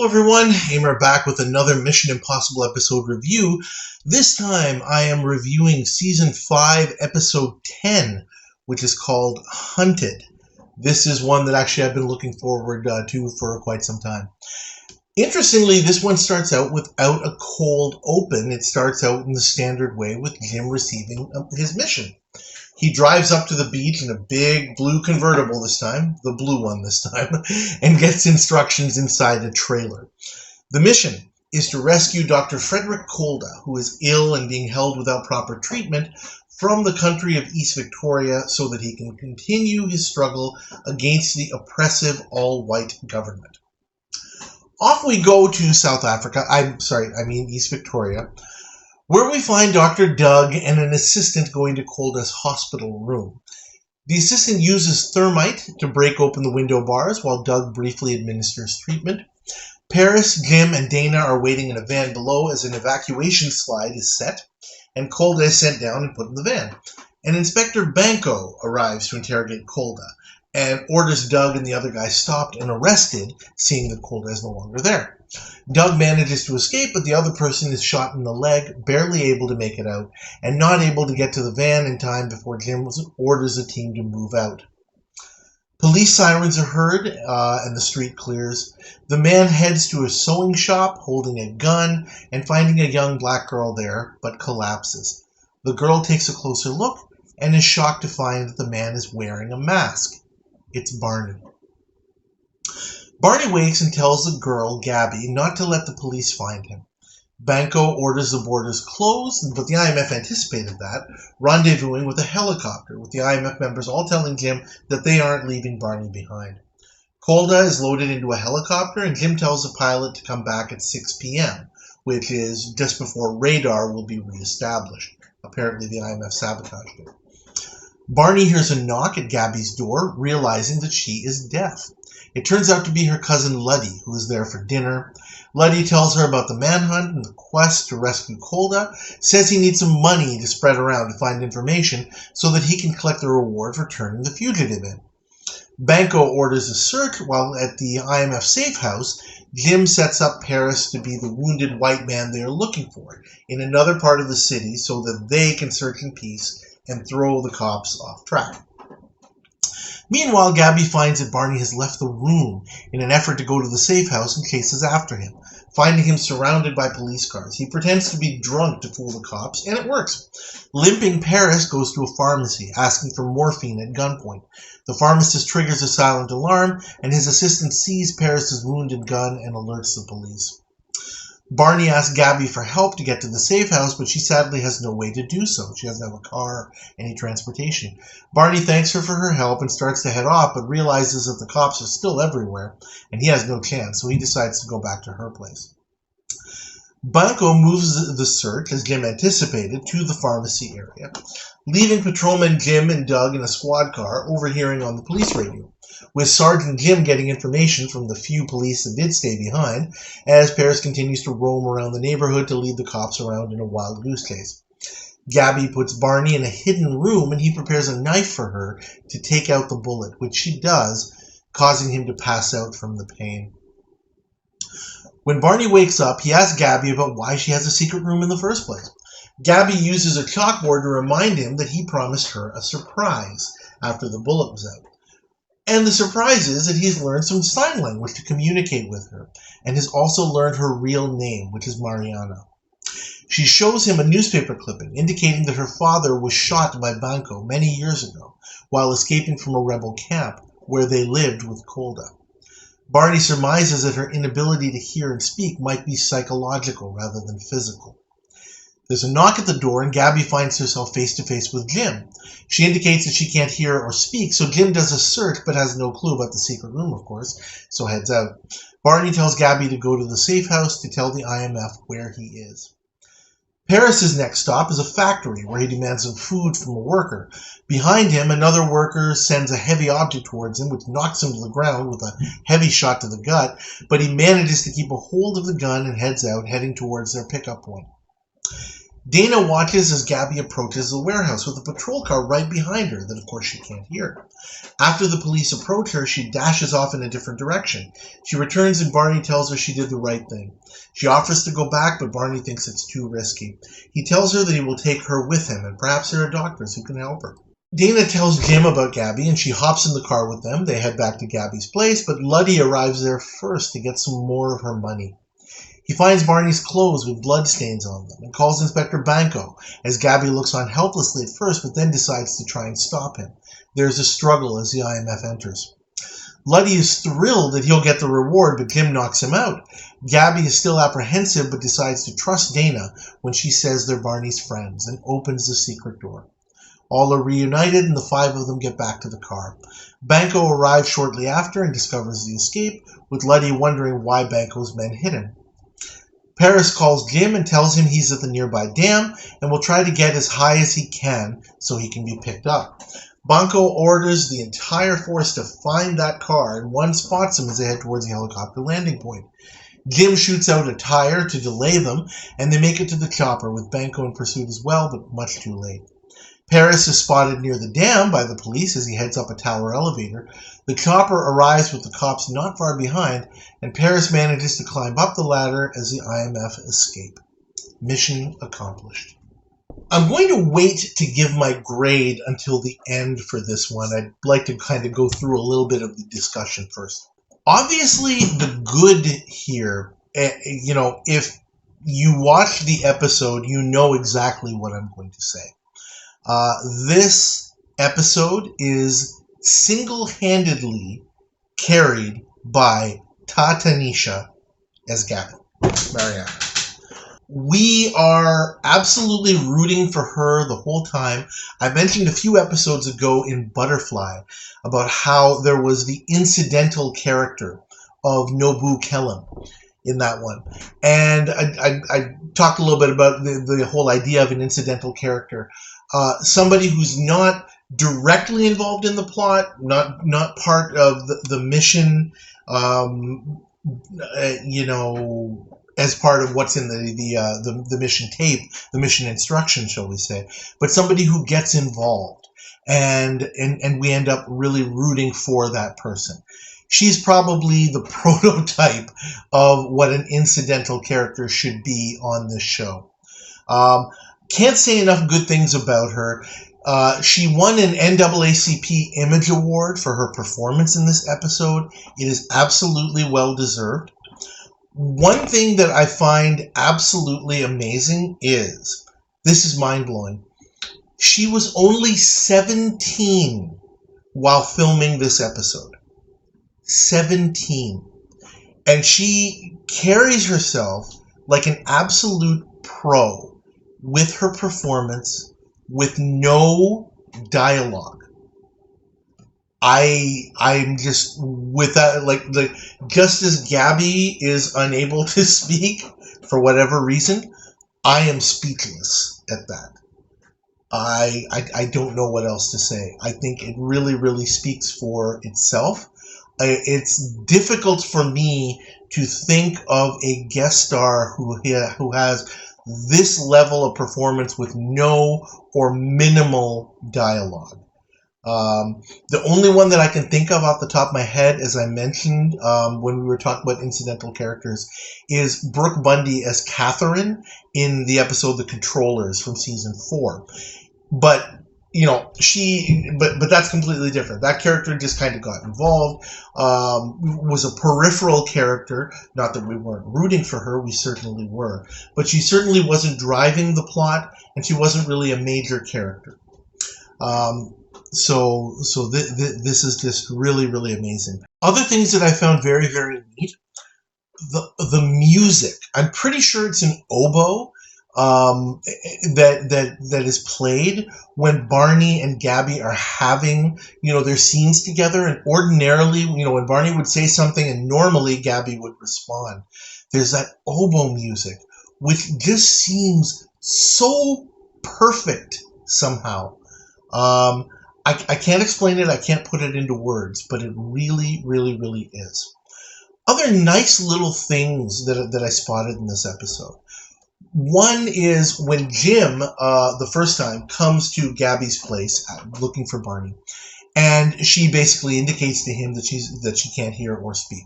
everyone, Aimer back with another Mission Impossible episode review. This time I am reviewing Season 5, Episode 10, which is called Hunted. This is one that actually I've been looking forward to for quite some time. Interestingly, this one starts out without a cold open. It starts out in the standard way with Jim receiving his mission. He drives up to the beach in a big blue convertible this time, the blue one this time, and gets instructions inside a trailer. The mission is to rescue Dr. Frederick Kolda, who is ill and being held without proper treatment, from the country of East Victoria so that he can continue his struggle against the oppressive all-white government. Off we go to South Africa, East Victoria, where we find Dr. Doug and an assistant going to Kolda's hospital room. The assistant uses thermite to break open the window bars while Doug briefly administers treatment. Paris, Jim, and Dana are waiting in a van below as an evacuation slide is set, and Kolda is sent down and put in the van. And Inspector Banco arrives to interrogate Kolda and orders Doug and the other guy stopped and arrested, seeing that Kolda is no longer there. Doug manages to escape, but the other person is shot in the leg, barely able to make it out, and not able to get to the van in time before Jim orders a team to move out. Police sirens are heard, and the street clears. The man heads to a sewing shop, holding a gun, and finding a young black girl there, but collapses. The girl takes a closer look, and is shocked to find that the man is wearing a mask. It's Barney. Barney wakes and tells the girl, Gabby, not to let the police find him. Banco orders the borders closed, but the IMF anticipated that, rendezvousing with a helicopter, with the IMF members all telling Jim that they aren't leaving Barney behind. Kolda is loaded into a helicopter, and Jim tells the pilot to come back at 6 p.m., which is just before radar will be reestablished. Apparently the IMF sabotaged it. Barney hears a knock at Gabby's door, realizing that she is deaf. It turns out to be her cousin Luddy, who is there for dinner. Luddy tells her about the manhunt and the quest to rescue Kolda, says he needs some money to spread around to find information so that he can collect the reward for turning the fugitive in. Banco orders a search while at the IMF safe house. Jim sets up Paris to be the wounded white man they are looking for in another part of the city so that they can search in peace and throw the cops off track. Meanwhile, Gabby finds that Barney has left the room in an effort to go to the safe house and chases after him, finding him surrounded by police cars. He pretends to be drunk to fool the cops, and it works. Limping Paris goes to a pharmacy, asking for morphine at gunpoint. The pharmacist triggers a silent alarm, and his assistant sees Paris's wounded gun and alerts the police. Barney asks Gabby for help to get to the safe house, but she sadly has no way to do so. She doesn't have a car, any transportation. Barney thanks her for her help and starts to head off, but realizes that the cops are still everywhere, and he has no chance, so he decides to go back to her place. Banco moves the search, as Jim anticipated, to the pharmacy area, leaving Patrolman Jim and Doug in a squad car, overhearing on the police radio, with Sergeant Jim getting information from the few police that did stay behind, as Paris continues to roam around the neighborhood to lead the cops around in a wild goose chase. Gabby puts Barney in a hidden room, and he prepares a knife for her to take out the bullet, which she does, causing him to pass out from the pain. When Barney wakes up, he asks Gabby about why she has a secret room in the first place. Gabby uses a chalkboard to remind him that he promised her a surprise after the bullet was out. And the surprise is that he's learned some sign language to communicate with her, and has also learned her real name, which is Mariana. She shows him a newspaper clipping indicating that her father was shot by Banco many years ago while escaping from a rebel camp where they lived with Kolda. Barney surmises that her inability to hear and speak might be psychological rather than physical. There's a knock at the door, and Gabby finds herself face-to-face with Jim. She indicates that she can't hear or speak, so Jim does a search but has no clue about the secret room, of course, so heads out. Barney tells Gabby to go to the safe house to tell the IMF where he is. Paris's next stop is a factory where he demands some food from a worker. Behind him, another worker sends a heavy object towards him, which knocks him to the ground with a heavy shot to the gut, but he manages to keep a hold of the gun and heads out, heading towards their pickup point. Dana watches as Gabby approaches the warehouse with a patrol car right behind her that, of course, she can't hear. After the police approach her, she dashes off in a different direction. She returns and Barney tells her she did the right thing. She offers to go back, but Barney thinks it's too risky. He tells her that he will take her with him, and perhaps there are doctors who can help her. Dana tells Jim about Gabby, and she hops in the car with them. They head back to Gabby's place, but Luddy arrives there first to get some more of her money. He finds Barney's clothes with bloodstains on them and calls Inspector Banco, as Gabby looks on helplessly at first, but then decides to try and stop him. There's a struggle as the IMF enters. Luddy is thrilled that he'll get the reward, but Jim knocks him out. Gabby is still apprehensive, but decides to trust Dana when she says they're Barney's friends and opens the secret door. All are reunited, and the five of them get back to the car. Banco arrives shortly after and discovers the escape, with Luddy wondering why Banco's men hit him. Paris calls Jim and tells him he's at the nearby dam and will try to get as high as he can so he can be picked up. Banco orders the entire force to find that car, and one spots him as they head towards the helicopter landing point. Jim shoots out a tire to delay them, and they make it to the chopper with Banco in pursuit as well, but much too late. Paris is spotted near the dam by the police as he heads up a tower elevator. The chopper arrives with the cops not far behind, and Paris manages to climb up the ladder as the IMF escape. Mission accomplished. I'm going to wait to give my grade until the end for this one. I'd like to kind of go through a little bit of the discussion first. Obviously, the good here, if you watch the episode, you know exactly what I'm going to say. This episode is single-handedly carried by Tatanisha as Gabby, Mariana. We are absolutely rooting for her the whole time. I mentioned a few episodes ago in Butterfly about how there was the incidental character of Nobu Kellam in that one. And I talked a little bit about the whole idea of an incidental character. Somebody who's not directly involved in the plot, not part of the mission, as part of what's in the mission tape, the mission instruction, shall we say, but somebody who gets involved, and we end up really rooting for that person. She's probably the prototype of what an incidental character should be on this show. Can't say enough good things about her. She won an NAACP Image Award for her performance in this episode. It is absolutely well-deserved. One thing that I find absolutely amazing is, this is mind-blowing, she was only 17 while filming this episode. 17. And she carries herself like an absolute pro with her performance, with no dialogue. I'm just with that, just as Gabby is unable to speak for whatever reason, I am speechless at that. I don't know what else to say. I think it really, really speaks for itself. It's difficult for me to think of a guest star who has this level of performance with no or minimal dialogue. The only one that I can think of off the top of my head, as I mentioned when we were talking about incidental characters, is Brooke Bundy as Catherine in the episode The Controllers from season 4. But but that's completely different. That character just kind of got involved, was a peripheral character. Not that we weren't rooting for her, we certainly were. But she certainly wasn't driving the plot, and she wasn't really a major character. So this is just really, really amazing. Other things that I found very, very neat, the music. I'm pretty sure it's an oboe that is played when Barney and Gabby are having their scenes together. And ordinarily, when Barney would say something, and normally Gabby would respond, there's that oboe music, which just seems so perfect somehow. I can't explain it. I can't put it into words, but it really, really, really is. Other nice little things that I spotted in this episode. One is when Jim, the first time, comes to Gabby's place looking for Barney, and she basically indicates to him that she can't hear or speak.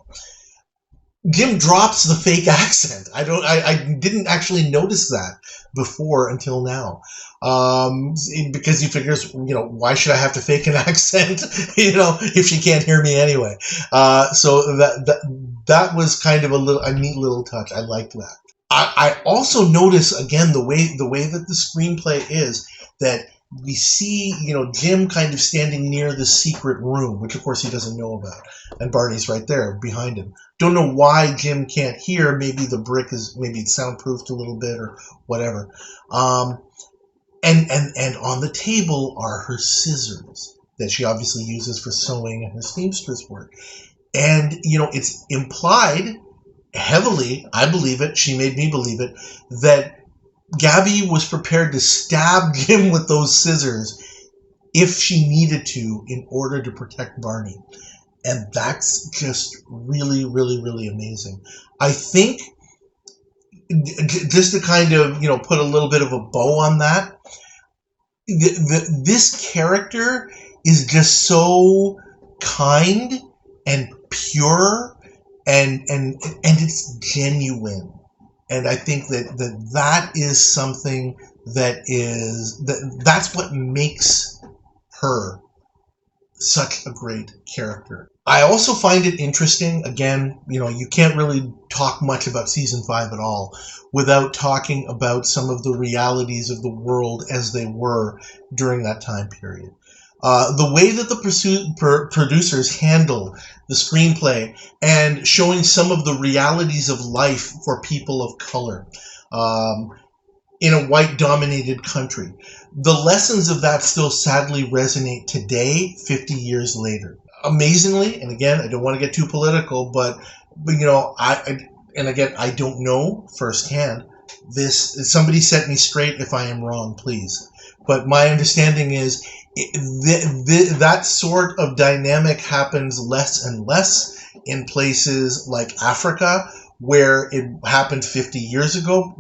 Jim drops the fake accent. I didn't actually notice that before until now, because he figures, why should I have to fake an accent, if she can't hear me anyway. So that was kind of a neat little touch. I liked that. I also notice again the way that the screenplay is that we see, Jim kind of standing near the secret room, which of course he doesn't know about, and Barney's right there behind him. Don't know why Jim can't hear. Maybe the brick maybe it's soundproofed a little bit or whatever. And on the table are her scissors that she obviously uses for sewing and her seamstress work. And it's implied heavily, I believe it, she made me believe it, that Gabby was prepared to stab Jim with those scissors if she needed to in order to protect Barney. And that's just really, really, really amazing. I think, just to kind of, put a little bit of a bow on that, this character is just so kind and pure and it's genuine. And I think that is something that's what makes her such a great character. I also find it interesting, again, you can't really talk much about season 5 at all without talking about some of the realities of the world as they were during that time period. The way that the producers handle the screenplay and showing some of the realities of life for people of color in a white-dominated country. The lessons of that still sadly resonate today, 50 years later. Amazingly, and again, I don't want to get too political, but I don't know firsthand. Somebody set me straight if I am wrong, please. But my understanding is that sort of dynamic happens less and less in places like Africa, where it happened 50 years ago.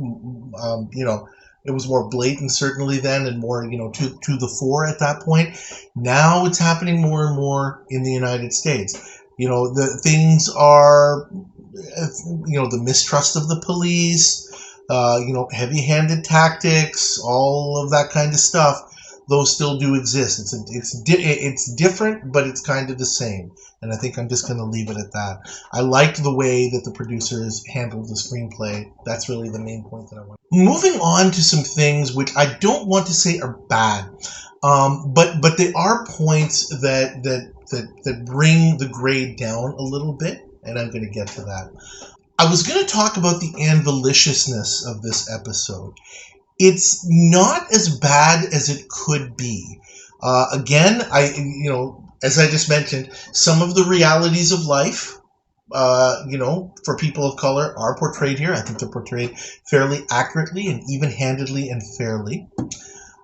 It was more blatant certainly then, and more, to the fore at that point. Now it's happening more and more in the United States. The things are, the mistrust of the police, heavy-handed tactics, all of that kind of stuff. Those still do exist. It's different, but it's kind of the same. And I think I'm just going to leave it at that. I liked the way that the producers handled the screenplay. That's really the main point that I want. Moving on to some things which I don't want to say are bad, but they are points that bring the grade down a little bit, and I'm going to get to that. I was going to talk about the anviliciousness of this episode. It's not as bad as it could be. Again, as I just mentioned, some of the realities of life, for people of color are portrayed here. I think they're portrayed fairly accurately and even-handedly and fairly.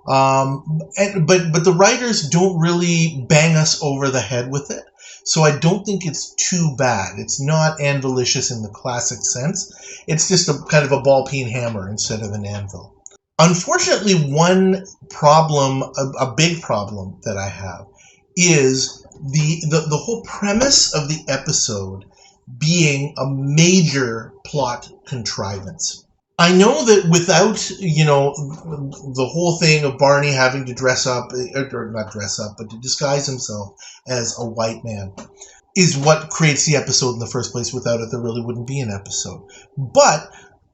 But the writers don't really bang us over the head with it. So I don't think it's too bad. It's not anvilicious in the classic sense. It's just a kind of a ball-peen hammer instead of an anvil. Unfortunately, one problem, a big problem that I have, is the whole premise of the episode being a major plot contrivance. I know that without, the whole thing of Barney having to dress up, or not dress up, but to disguise himself as a white man, is what creates the episode in the first place. Without it, there really wouldn't be an episode. But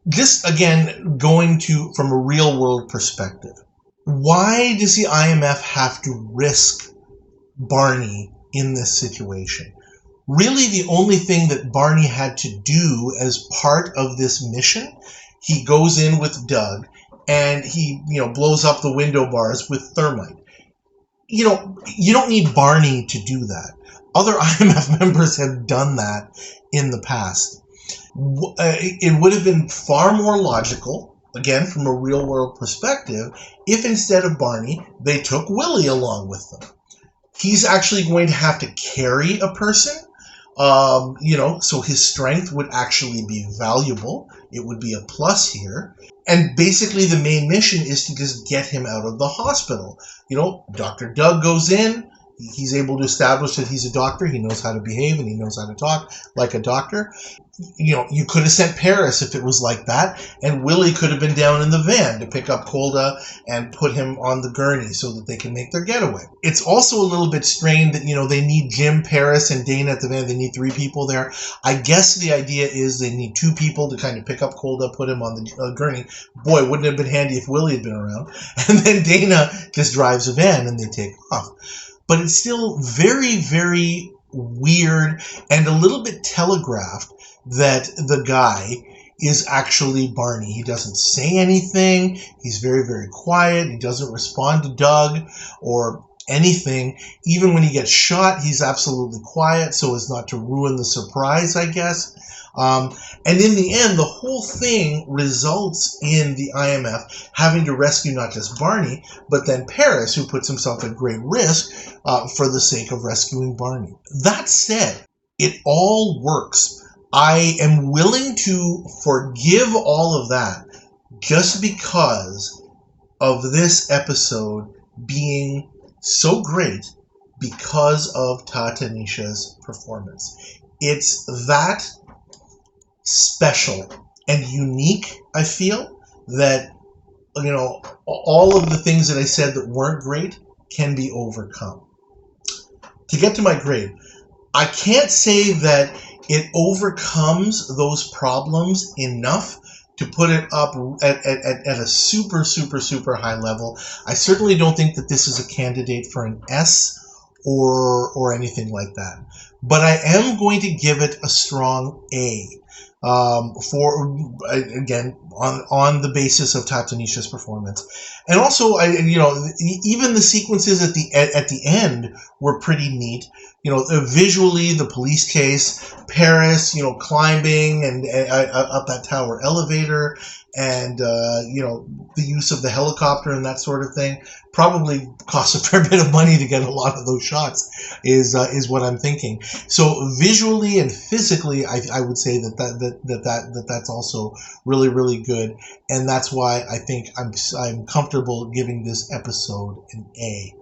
just, again, going from a real-world perspective, why does the IMF have to risk Barney in this situation? Really, the only thing that Barney had to do as part of this mission, he goes in with Doug, and he, blows up the window bars with thermite. You don't need Barney to do that. Other IMF members have done that in the past. It would have been far more logical, again, from a real-world perspective, if instead of Barney, they took Willie along with them. He's actually going to have to carry a person So his strength would actually be valuable. It would be a plus here. And basically the main mission is to just get him out of the hospital. Dr. Doug goes in. He's able to establish that he's a doctor. He knows how to behave and he knows how to talk like a doctor. You could have sent Paris if it was like that, and Willie could have been down in the van to pick up Colda and put him on the gurney so that they can make their getaway. It's also a little bit strained that, they need Jim, Paris, and Dana at the van. They need 3 people there. I guess the idea is they need 2 people to kind of pick up Colda, put him on the gurney. Boy, wouldn't it have been handy if Willie had been around. And then Dana just drives a van and they take off. But it's still very, very weird and a little bit telegraphed that the guy is actually Barney. He doesn't say anything. He's very, very quiet. He doesn't respond to Doug or anything. Even when he gets shot, he's absolutely quiet so as not to ruin the surprise, I guess. And in the end, the whole thing results in the IMF having to rescue not just Barney, but then Paris, who puts himself at great risk for the sake of rescuing Barney. That said, it all works. I am willing to forgive all of that just because of this episode being so great because of Tatanisha's performance. It's that special and unique, I feel, that, all of the things that I said that weren't great can be overcome. To get to my grade, I can't say that it overcomes those problems enough to put it up at a super, super, super high level. I certainly don't think that this is a candidate for an S or anything like that. But I am going to give it a strong A. For again on the basis of Tatanisha's performance, and also even the sequences at the end were pretty neat. Visually, the police chase, Paris, climbing and up that tower elevator, and the use of the helicopter and that sort of thing probably costs a fair bit of money to get a lot of those shots. Is what I'm thinking. So visually and physically, I would say that's also really, really good, and that's why I think I'm comfortable giving this episode an A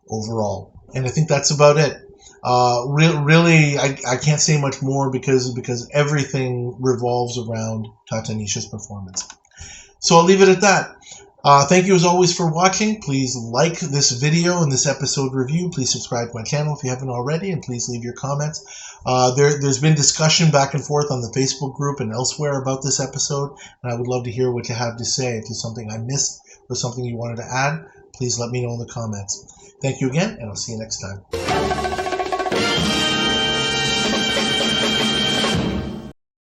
overall. And I think that's about it. Really, I can't say much more because everything revolves around Tatanisha's performance. So I'll leave it at that. Thank you as always for watching. Please like this video and this episode review. Please subscribe to my channel if you haven't already, and please leave your comments. There's been discussion back and forth on the Facebook group and elsewhere about this episode, and I would love to hear what you have to say. If there's something I missed or something you wanted to add, please let me know in the comments. Thank you again, and I'll see you next time.